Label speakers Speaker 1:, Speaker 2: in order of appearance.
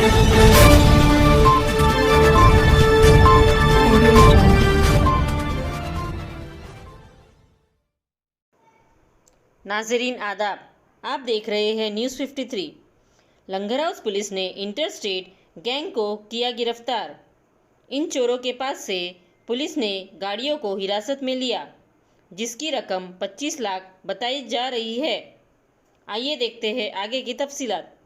Speaker 1: नाज़रीन आदाब, आप देख रहे हैं न्यूज़ 53। लंगर हाउस पुलिस ने इंटर स्टेट गैंग को किया गिरफ्तार। इन चोरों के पास से पुलिस ने गाड़ियों को हिरासत में लिया, जिसकी रकम 25 लाख बताई जा रही है। आइए देखते हैं आगे की तफसीलात।